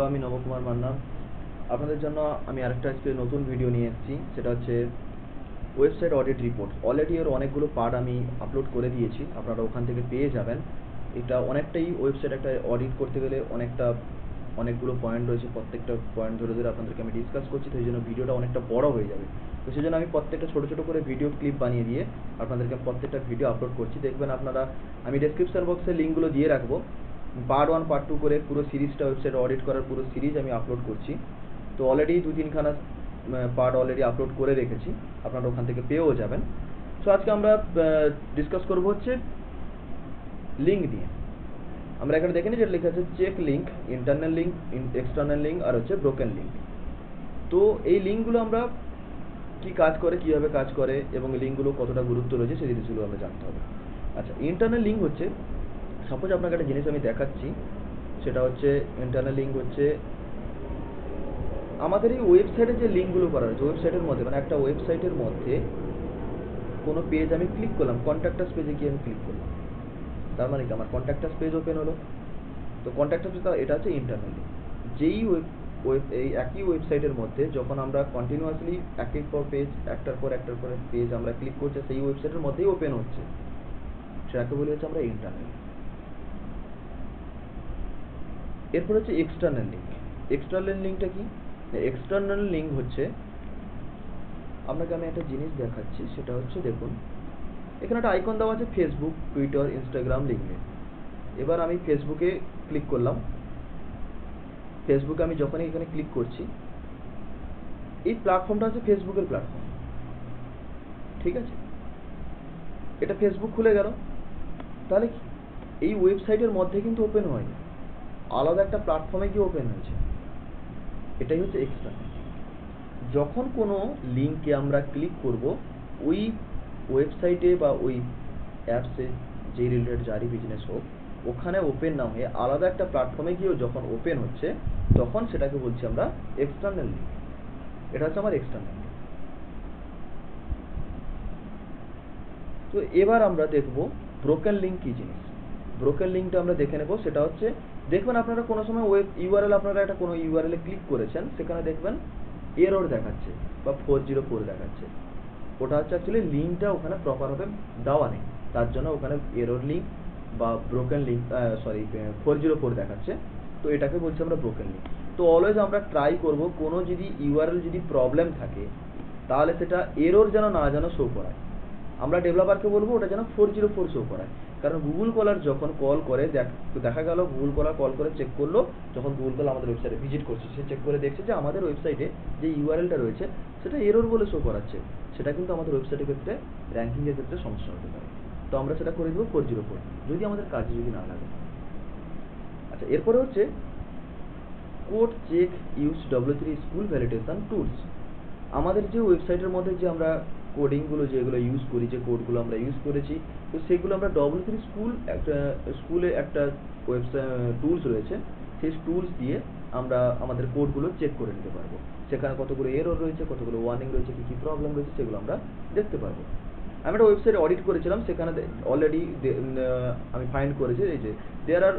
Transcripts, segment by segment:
আমি নবকুমার মান্না। আপনাদের জন্য আমি আরেকটা আজকে নতুন ভিডিও নিয়ে এসেছি, সেটা হচ্ছে ওয়েবসাইট অডিট রিপোর্ট। অলরেডি এর অনেকগুলো পার্ট আমি আপলোড করে দিয়েছি, আপনারা ওখান থেকে পেয়ে যাবেন। এটা অনেকটাই ওয়েবসাইট একটা অডিট করতে গেলে অনেকগুলো পয়েন্ট রয়েছে, প্রত্যেকটা পয়েন্ট ধরে ধরে আপনাদেরকে আমি ডিসকাস করছি, তো এই জন্য ভিডিওটা অনেকটা বড় হয়ে যাবে। তো সেই জন্য আমি প্রত্যেকটা ছোটো ছোটো করে ভিডিও ক্লিপ বানিয়ে দিয়ে আপনাদেরকে প্রত্যেকটা ভিডিও আপলোড করছি। দেখবেন আপনারা, আমি ডেসক্রিপশন বক্সে লিঙ্কগুলো দিয়ে রাখবো। পার্ট 1 পার্ট 2 করে পুরো সিরিজটা, ওয়েবসাইট অডিট করার পুরো সিরিজ আমি আপলোড করছি। তো অলরেডি 2-3খানা পার্ট অলরেডি আপলোড করে রেখেছি, আপনারা ওখান থেকে পেয়েও যাবেন। সো আজকে আমরা ডিসকাস করবো হচ্ছে লিঙ্ক নিয়ে। আমরা এখানে দেখে নিই, যেটা লেখা আছে check link, internal link, external link আর হচ্ছে ব্রোকেন লিঙ্ক। তো এই লিঙ্কগুলো আমরা কি কাজ করে, কীভাবে কাজ করে এবং এই লিঙ্কগুলো কতটা গুরুত্ব রয়েছে সেই জিনিসগুলো আমরা জানতে হবে। আচ্ছা, ইন্টারনাল লিঙ্ক হচ্ছে, সাপোজ আপনাকে একটা জিনিস আমি দেখাচ্ছি, সেটা হচ্ছে ইন্টারনাল লিঙ্ক হচ্ছে আমাদের এই ওয়েবসাইটে যে লিঙ্কগুলো করা রয়েছে, ওয়েবসাইটের মধ্যে মানে একটা ওয়েবসাইটের মধ্যে কোনো পেজ আমি ক্লিক করলাম, কন্ট্যাক্টাস পেজে গিয়ে আমি ক্লিক করলাম, তার মানে কি আমার কন্ট্যাক্টাস পেজ ওপেন হলো। তো কন্ট্যাক্টাস পেজ, এটা হচ্ছে ইন্টারনাল লিঙ্ক। যেই এই একই ওয়েবসাইটের মধ্যে যখন আমরা কন্টিনিউয়াসলি একের পর পেজ, একটার পর পেজ আমরা ক্লিক করছি, সেই ওয়েবসাইটের মধ্যেই ওপেন হচ্ছে, সেটাকে বলি হচ্ছে আমরা ইন্টারনাল। এরপর হচ্ছে এক্সটার্নাল লিঙ্ক। এক্সটার্নাল লিঙ্কটা কি? এক্সটার্নাল লিঙ্ক হচ্ছে, আপনাকে আমি একটা জিনিস দেখাচ্ছি, সেটা হচ্ছে দেখুন এখানে একটা আইকন দেওয়া আছে ফেসবুক, টুইটার, ইনস্টাগ্রাম, লিঙ্কডইন। এবার আমি ফেসবুকে ক্লিক করলাম। ফেসবুকে আমি যখনই এখানে ক্লিক করছি, এই প্ল্যাটফর্মটা হচ্ছে ফেসবুকের প্ল্যাটফর্ম, ঠিক আছে? এটা ফেসবুক খুলে গেল, তাহলে কি এই ওয়েবসাইটের মধ্যে কিন্তু ওপেন হয়নি, আলাদা একটা প্ল্যাটফর্মে গিয়ে ওপেন হয়েছে। এটাই হচ্ছে এক্সটার্নাল। যখন কোনো লিঙ্কে আমরা ক্লিক করব, ওই ওয়েবসাইটে বা ওই অ্যাপসে যে রিলেটেড যারই বিজনেস হোক, ওখানে ওপেন না হয়ে আলাদা একটা প্ল্যাটফর্মে গিয়েও যখন ওপেন হচ্ছে, তখন সেটাকে বলছি আমরা এক্সটার্নাল লিঙ্ক। এটা হচ্ছে আমার এক্সটার্নাল লিঙ্ক। তো এবার আমরা দেখব ব্রোকেন লিঙ্ক কী জিনিস। ব্রোকেন লিঙ্কটা আমরা দেখে নেব। সেটা হচ্ছে, দেখবেন আপনারা কোনো সময় ওয়েব ইউআরএল, আপনারা একটা কোনো ইউআরএলে ক্লিক করেছেন, সেখানে দেখবেন এরর দেখাচ্ছে বা 404 দেখাচ্ছে। ওটা হচ্ছে অ্যাকচুয়ালি লিঙ্কটা ওখানে প্রপারভাবে দেওয়া নেই, তার জন্য ওখানে এরর লিঙ্ক বা ব্রোকেন লিঙ্ক, 404 দেখাচ্ছে। তো এটাকে বলছি আমরা ব্রোকেন লিঙ্ক। তো অলওয়েজ আমরা ট্রাই করব, কোনো যদি ইউআরএল যদি প্রবলেম থাকে, তাহলে সেটা এরর যেন না শো করায়। আমরা ডেভেলপারকে বলবো ওটা যেন 404 শো করায়। কারণ গুগল কলার যখন কল করে দেখা গেল, গুগল কলার কল করে চেক করলো, যখন গুগল কল আমাদের ওয়েবসাইটে ভিজিট করছে, সে চেক করে দেখছে যে আমাদের ওয়েবসাইটে যে ইউআরএলটা রয়েছে সেটা এরর বলে শো করাচ্ছে। সেটা কিন্তু আমাদের ওয়েবসাইটের ক্ষেত্রে, র্যাঙ্কিংয়ের ক্ষেত্রে সমস্যা হতে পারে। তো আমরা সেটা করে দেবো 404, যদি আমাদের কাজে যদি না লাগে। আচ্ছা, এরপরে হচ্ছে code check use W3 school validation tools. আমাদের যে ওয়েবসাইটের মধ্যে যে আমরা কোডিংগুলো যেগুলো ইউজ করি, যে কোডগুলো আমরা ইউজ করেছি, তো সেগুলো আমরা W3 স্কুলে একটা ওয়েবসাইট টুলস রয়েছে, সেই টুলস দিয়ে আমরা আমাদের কোডগুলো চেক করে নিতে পারবো। সেখানে কতগুলো এরর রয়েছে, কতগুলো ওয়ার্নিং রয়েছে, কী কী প্রবলেম রয়েছে, সেগুলো আমরা দেখতে পারবো। আমি একটা ওয়েবসাইট অডিট করেছিলাম, সেখানে অলরেডি আমি ফাইন্ড করেছি এই যে দেয়ার আর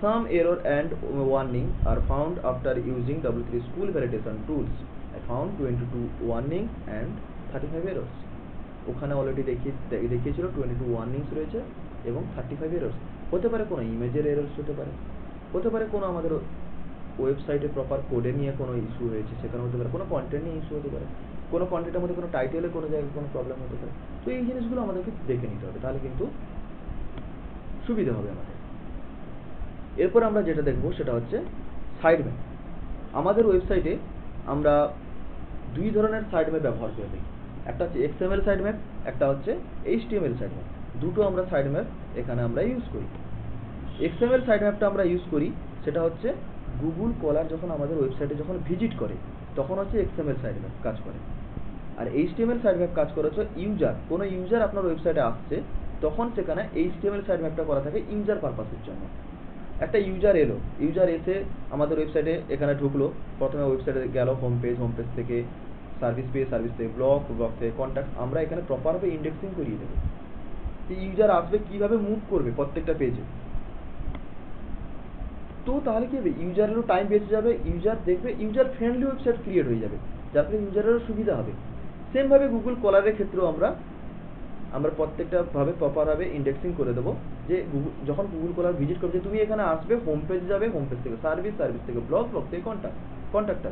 some error and warning are found after using W3 school validation tools. I found 22 warning and 35 errors. ওখানে অলরেডি দেখিয়েছিল 22 ওয়ার্নিংস রয়েছে এবং 35 এরর্স। হতে পারে কোনো ইমেজের এরর্স, হতে পারে কোনো আমাদের ওয়েবসাইটে প্রপার কোডে নিয়ে কোনো ইস্যু হয়েছে, সেখানে হতে পারে কোনো কন্টেন্ট নিয়ে ইস্যু হতে পারে, কোনো কন্টেন্টের মধ্যে কোনো টাইটেলে কোনো জায়গায় কোনো প্রবলেম হতে পারে। তো এই জিনিসগুলো আমাদেরকে দেখে নিতে হবে, তাহলে কিন্তু সুবিধা হবে আমাদের। এরপর আমরা যেটা দেখব সেটা হচ্ছে সাইড ম্যাপ। আমাদের ওয়েবসাইটে আমরা দুই ধরনের সাইড ম্যাপ ব্যবহার করে থাকি, একটা হচ্ছে XML সাইড ম্যাপ, একটা হচ্ছে HTML সাইড ম্যাপ। দুটো আমরা সাইড ম্যাপ এখানে আমরা ইউজ করি। XML সাইড ম্যাপটা আমরা ইউজ করি, সেটা হচ্ছে গুগল কলার যখন আমাদের ওয়েবসাইটে যখন ভিজিট করে, তখন হচ্ছে XML সাইড ম্যাপ কাজ করে। আর HTML সাইড ম্যাপ কাজ করে হচ্ছে কোনো ইউজার আপনার ওয়েবসাইটে আসছে, তখন সেখানে HTML সাইড ম্যাপটা করা থাকে ইউজার পারপাসের জন্য। একটা ইউজার এলো, ইউজার এসে আমাদের ওয়েবসাইটে এখানে ঢুকলো, প্রথমে ওয়েবসাইটে গেল হোম পেজ থেকে সার্ভিস থেকে ব্লগ থেকে কন্ট্যাক্ট, আমরা এখানে প্রপারভাবে ইন্ডেক্সিং করিয়ে দেবো। ইউজার আসবে, কীভাবে মুভ করবে প্রত্যেকটা পেজে, তো তাহলে কি হবে, ইউজারেরও টাইম বেঁচে যাবে, ইউজার দেখবে ইউজার ফ্রেন্ডলি ওয়েবসাইট ক্রিয়েট হয়ে যাবে, যার ফলে ইউজারেরও সুবিধা হবে। সেমভাবে গুগল কলারের ক্ষেত্রেও আমরা প্রত্যেকটা ভাবে প্রপারভাবে ইন্ডেক্সিং করে দেবো, যে গুগল যখন গুগল কলার ভিজিট করছে তুমি এখানে আসবে, হোম পেজে যাবে, হোম পেজ থেকে সার্ভিস, সার্ভিস থেকে ব্লগ, ব্লগ থেকে কন্ট্যাক্ট,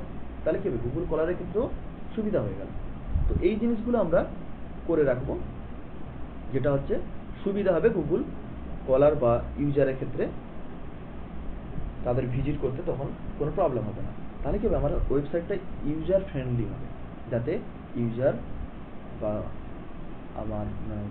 তাহলে কি হবে, গুগল কলারের ক্ষেত্রেও সুবিধা হয়ে গেল। তো এই জিনিসগুলো আমরা করে রাখবো, যেটা হচ্ছে সুবিধা হবে গুগল কলার বা ইউজারের ক্ষেত্রে, তাদের ভিজিট করতে তখন কোনো প্রবলেম হবে না। তাহলে কি হবে, আমার ওয়েবসাইটটা ইউজার ফ্রেন্ডলি হবে, যাতে ইউজার বা আমার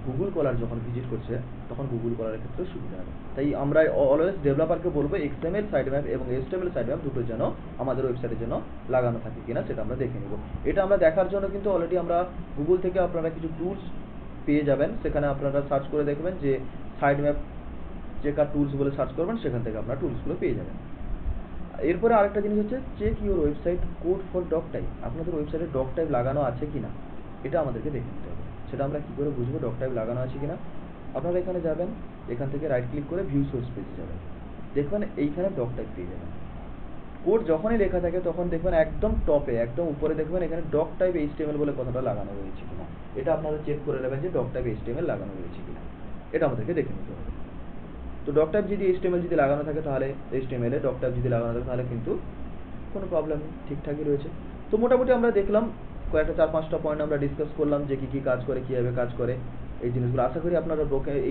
গুগল কলার যখন ভিজিট করছে তখন গুগল কলারের ক্ষেত্রে সুবিধা হবে। তাই আমরা অলওয়েজ ডেভেলপারকে বলবো এক্সএমএল সাইড ম্যাপ এবং এইচটিএমএল সাইড ম্যাপ দুটো যেন আমাদের ওয়েবসাইটের জন্য লাগানো থাকে কিনা সেটা আমরা দেখে নেব। এটা আমরা দেখার জন্য কিন্তু অলরেডি আমরা গুগল থেকে আপনারা কিছু টুলস পেয়ে যাবেন, সেখানে আপনারা সার্চ করে দেখবেন যে সাইড ম্যাপ চেকার টুলস বলে সার্চ করবেন, সেখান থেকে আপনারা টুলসগুলো পেয়ে যাবেন। এরপরে আরেকটা জিনিস হচ্ছে check your website code for doc type. আপনাদের ওয়েবসাইটে ডক টাইপ লাগানো আছে কিনা এটা আমাদেরকে দেখে নিতে হবে। সেটা আমরা কি করে বুঝবো ডক টাইপ লাগানো আছে কিনা? আপনারা এখানে যাবেন, এখান থেকে রাইট ক্লিক করে ভিউ সোর্স পেজে যাবেন, দেখবেন এইখানে ডক টাইপ পেয়ে যাবেন। কোড যখনই লেখা থাকে তখন দেখবেন একদম টপে, একদম উপরে দেখবেন এখানে ডক টাইপ এইচটিএমএল বলে কথাটা লাগানো রয়েছে কিনা। এটা আপনারা চেক করে নেবেন যে ডক টাইপ এইচটিএমএল লাগানো রয়েছে কিনা, এটা আমাদেরকে দেখে নিতে হবে। তো ডক টাইপ যদি এইচটিএমএল যদি লাগানো থাকে তাহলে এইচটিএমএল এ ডক টাইপ যদি লাগানো থাকে তাহলে কিন্তু কোনো প্রবলেম নেই, ঠিকঠাকই রয়েছে। তো মোটামুটি আমরা দেখলাম কয়েকটা 4-5টা পয়েন্ট আমরা ডিসকাস করলাম যে কী কী কাজ করে, কীভাবে কাজ করে এই জিনিসগুলো। আশা করি আপনারা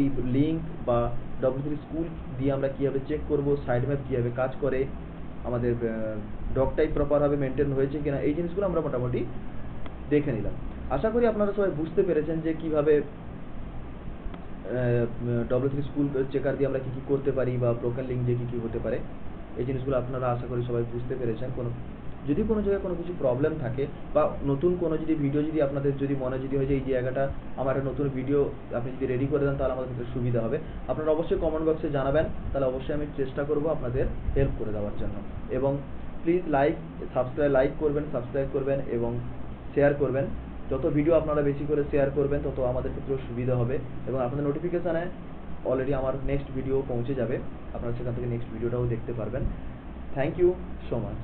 এই লিঙ্ক বা W3 স্কুল দিয়ে আমরা কীভাবে চেক করব, সাইড ম্যাপ কীভাবে কাজ করে, আমাদের ডক টাইপ প্রপারভাবে মেনটেন হয়েছে কিনা, এই জিনিসগুলো আমরা মোটামুটি দেখে নিলাম। আশা করি আপনারা সবাই বুঝতে পেরেছেন যে কীভাবে W3 স্কুল চেকার দিয়ে আমরা কী কী করতে পারি বা ব্রোকেন লিঙ্ক দিয়ে কী কী হতে পারে, এই জিনিসগুলো আপনারা আশা করি সবাই বুঝতে পেরেছেন। যদি কোনো জায়গায় কোনো কিছু প্রবলেম থাকে বা নতুন কোনো যদি ভিডিও যদি আপনাদের যদি মনে যদি হয় যে এই জায়গাটা আমার নতুন ভিডিও আপনি যদি রেডি করে দেন তাহলে আমাদের ক্ষেত্রে সুবিধা হবে, আপনারা অবশ্যই কমেন্ট বক্সে জানাবেন, তাহলে অবশ্যই আমি চেষ্টা করব আপনাদের হেল্প করে দেওয়ার জন্য। এবং প্লিজ লাইক করবেন, সাবস্ক্রাইব করবেন এবং শেয়ার করবেন। যত ভিডিও আপনারা বেশি করে শেয়ার করবেন তত আমাদের ক্ষেত্রেও সুবিধা হবে এবং আপনাদের নোটিফিকেশানে অলরেডি আমার নেক্সট ভিডিও পৌঁছে যাবে, আপনারা সেখান থেকে নেক্সট ভিডিওটাও দেখতে পারবেন। Thank you so much.